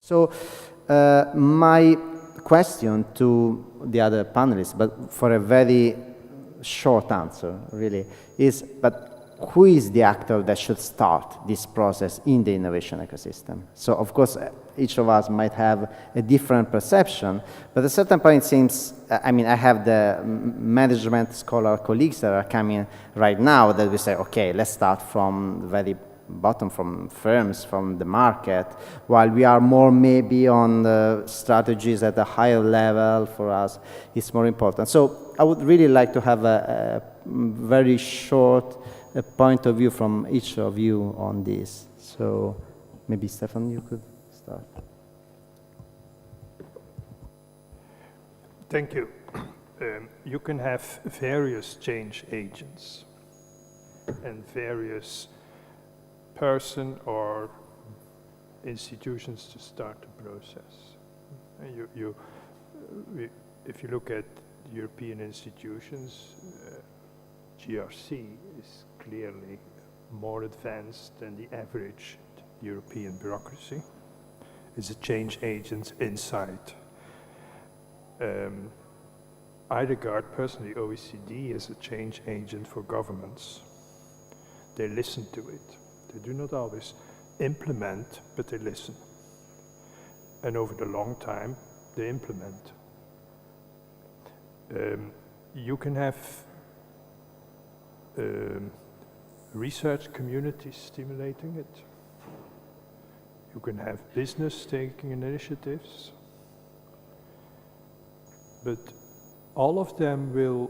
So my question to the other panelists, but for a very short answer, really, is, but who is the actor that should start this process in the innovation ecosystem? So, of course, each of us might have a different perception, but at a certain point it seems, I mean, I have the management scholar colleagues that are coming right now that we say, okay, let's start from the very bottom, from firms, from the market, while we are more maybe on the strategies at a higher level. For us, it's more important. So I would really like to have a very short point of view from each of you on this. So maybe Stefan, you could start. Thank you. You can have various change agents and various person or institutions to start the process. If you look at European institutions, GRC is clearly more advanced than the average European bureaucracy. It's a change agent inside. I regard personally OECD as a change agent for governments. They listen to it. They do not always implement, but they listen. And over the long time, they implement. You can have research communities stimulating it. You can have business taking initiatives. But all of them will,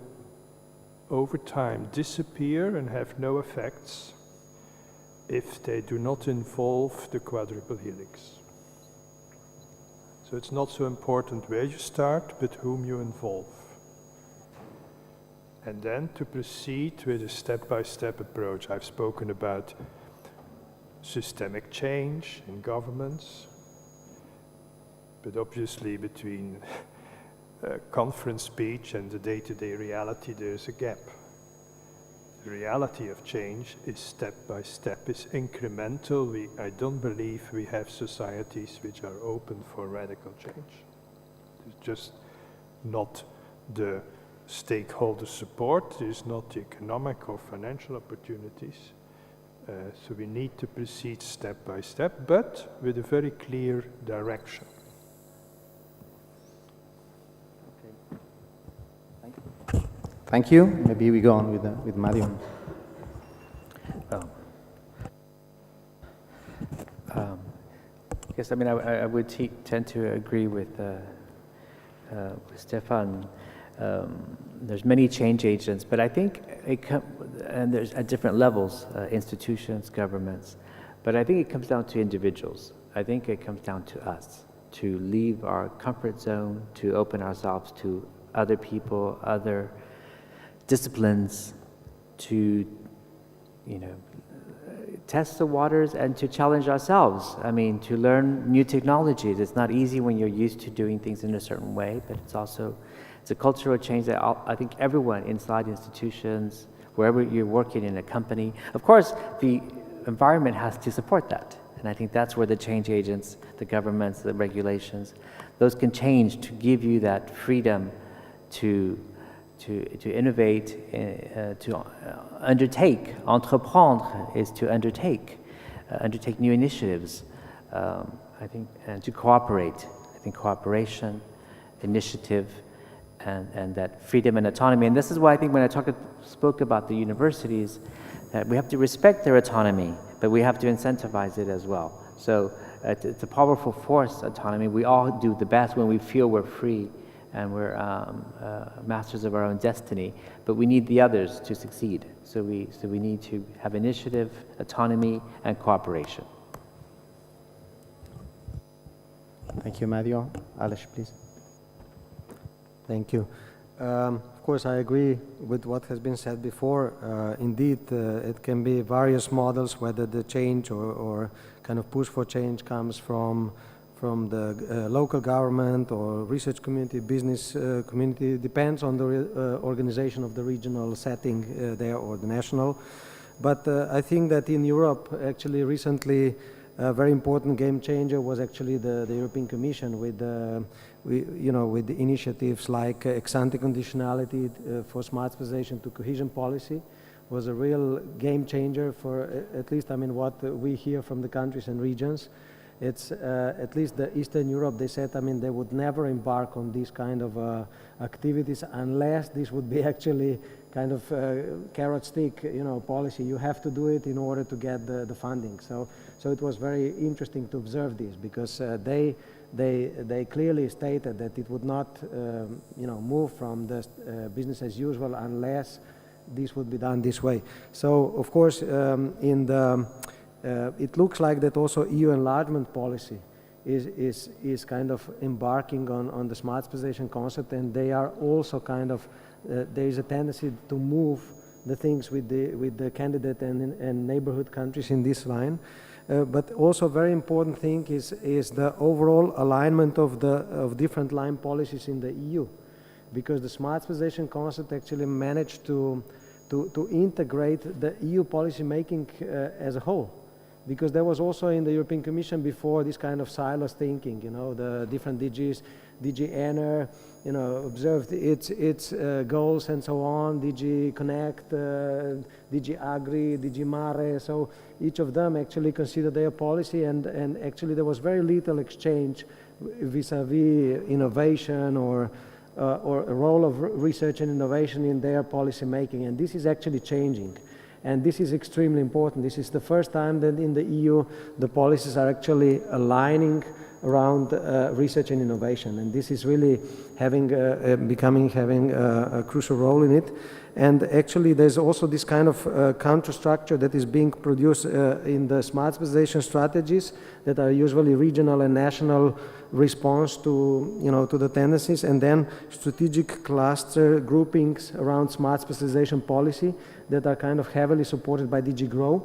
over time, disappear and have no effects if they do not involve the quadruple helix. So it's not so important where you start, but whom you involve. And then to proceed with a step-by-step approach. I've spoken about systemic change in governments, but obviously between a conference speech and the day-to-day reality there's a gap. The reality of change is step-by-step, is incremental. I don't believe we have societies which are open for radical change. There's just not the stakeholder support, there's not the economic or financial opportunities. So we need to proceed step by step, but with a very clear direction. Thank you. Maybe we go on with Mario. Yes, I mean, I would tend to agree with Stefan. There's many change agents, but I think and there's at different levels, institutions, governments, but I think it comes down to individuals. I think it comes down to us, to leave our comfort zone, to open ourselves to other people, other disciplines, to, test the waters and to challenge ourselves. I mean, to learn new technologies. It's not easy when you're used to doing things in a certain way, but it's a cultural change that I think everyone inside institutions, wherever you're working in a company, of course, the environment has to support that. And I think that's where the change agents, the governments, the regulations, those can change to give you that freedom to innovate, to undertake. Entreprendre is to undertake new initiatives, I think, and to cooperate. I think cooperation, initiative, and that freedom and autonomy. And this is why I think when I spoke about the universities, that we have to respect their autonomy, but we have to incentivize it as well. So it's a powerful force, autonomy. We all do the best when we feel we're free and we're masters of our own destiny, but we need the others to succeed. So we need to have initiative, autonomy, and cooperation. Thank you, Mario. Aleš, please. Thank you. Of course, I agree with what has been said before. Indeed, it can be various models, whether the change or kind of push for change comes from the local government or research community, business community. It depends on the organization of the regional setting there or the national. But I think that in Europe, actually recently, a very important game changer was actually the European Commission with with the initiatives like ex-ante conditionality for smart specialization to cohesion policy. Was a real game changer for at least, I mean, what we hear from the countries and regions. It's at least the Eastern Europe, they said, I mean, they would never embark on these kind of activities unless this would be actually kind of carrot stick, policy. You have to do it in order to get the funding. So it was very interesting to observe this, because they clearly stated that it would not, move from the business as usual unless this would be done this way. So of course, it looks like that also EU enlargement policy is kind of embarking on the smart specialization concept, and they are also kind of there is a tendency to move the things with the candidate and neighborhood countries in this line. But also very important thing is the overall alignment of different line policies in the EU, because the smart specialization concept actually managed to integrate the EU policy making as a whole. Because there was also in the European Commission before this kind of silos thinking, the different DGs, DG ENER, observed its goals and so on, DG Connect, DG Agri, DG Mare, so each of them actually considered their policy, and actually there was very little exchange vis-a-vis innovation or a role of research and innovation in their policy making, and this is actually changing. And this is extremely important. This is the first time that in the EU the policies are actually aligning around research and innovation, and this is really having a crucial role in it. And actually there's also this kind of counter-structure that is being produced in the smart specialization strategies that are usually regional and national response to to the tendencies, and then strategic cluster groupings around smart specialization policy that are kind of heavily supported by DG GROW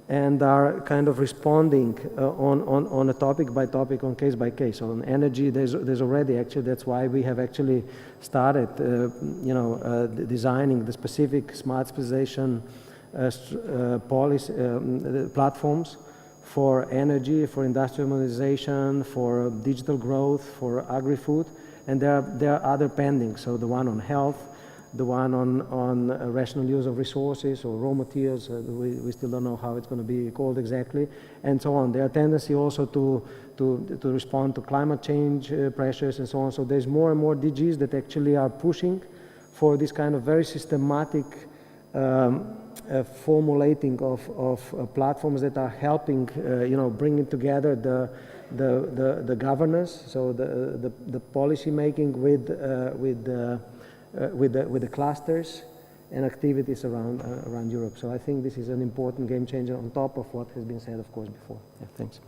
and are kind of responding on a topic by topic, on case by case. So on energy, there's already actually, that's why we have actually started, designing the specific smart specialization policy platforms for energy, for industrial modernization, for digital growth, for agri-food, and there are other pending. So the one on health, the one on rational use of resources or raw materials, we still don't know how it's going to be called exactly, and so on. There are tendency also to respond to climate change pressures and so on. So there's more and more DGs that actually are pushing for this kind of very systematic formulating of platforms that are helping, bringing together the governance, so the policy making with the clusters and activities around Europe. So I think this is an important game changer on top of what has been said, of course, before. Yeah, thanks.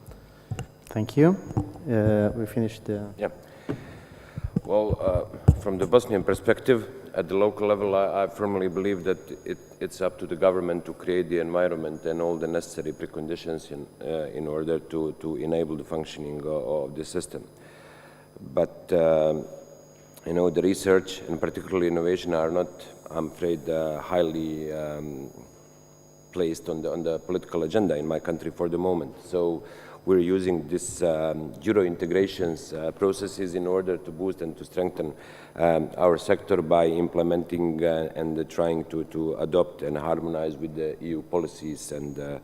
Thank you. We finished. Yeah. Well, from the Bosnian perspective, at the local level, I firmly believe that it's up to the government to create the environment and all the necessary preconditions in order to enable the functioning of the system. But the research and particularly innovation are not, I'm afraid, highly placed on the political agenda in my country for the moment. So we're using this Euro integrations processes in order to boost and to strengthen our sector by implementing and trying to adopt and harmonize with the EU policies and the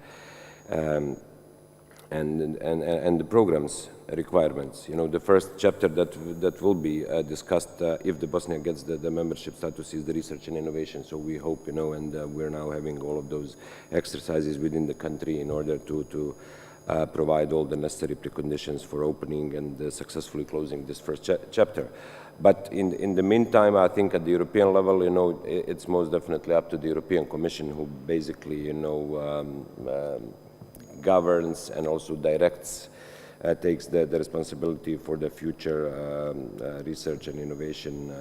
programs requirements. The first chapter that will be discussed if the Bosnia gets the membership status is the research and innovation. So we hope, and we're now having all of those exercises within the country in order to provide all the necessary preconditions for opening and successfully closing this first chapter. But in the meantime, I think at the European level, it's most definitely up to the European Commission, who basically, governs and also directs, takes the responsibility for the future research and innovation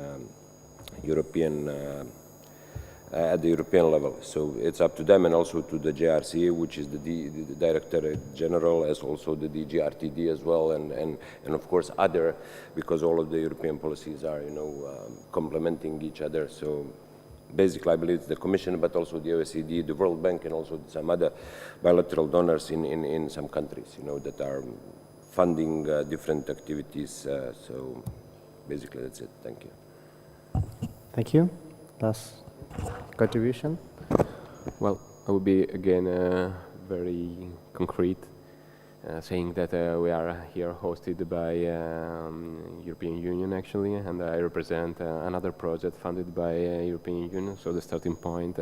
at the European level. So it's up to them and also to the JRC, which is the Director General, as also the DG RTD as well, and of course other, because all of the European policies are, complementing each other. So basically, I believe it's the Commission, but also the OECD, the World Bank, and also some other bilateral donors in some countries, you know, that are funding different activities. So basically, that's it. Thank you. Thank you. Last contribution. Well, I will be again very concrete, saying that we are here hosted by European Union actually, and I represent another project funded by European Union. So the starting point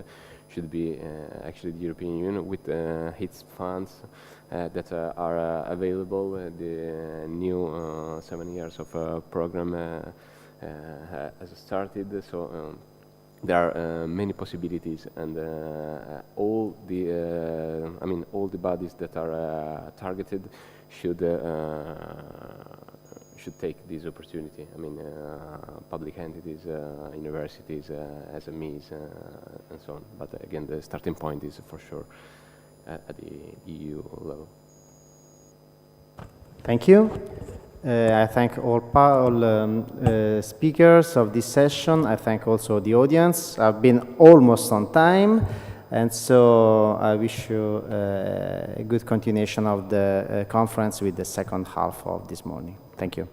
should be actually the European Union with its funds that are available. The new 7 years of program has started. So. There are many possibilities, and all the bodies that are targeted should take this opportunity. I mean, public entities, universities, SMEs, and so on. But again, the starting point is for sure at the EU level. Thank you. I thank all speakers of this session. I thank also the audience. I've been almost on time, and so I wish you a good continuation of the conference with the second half of this morning. Thank you.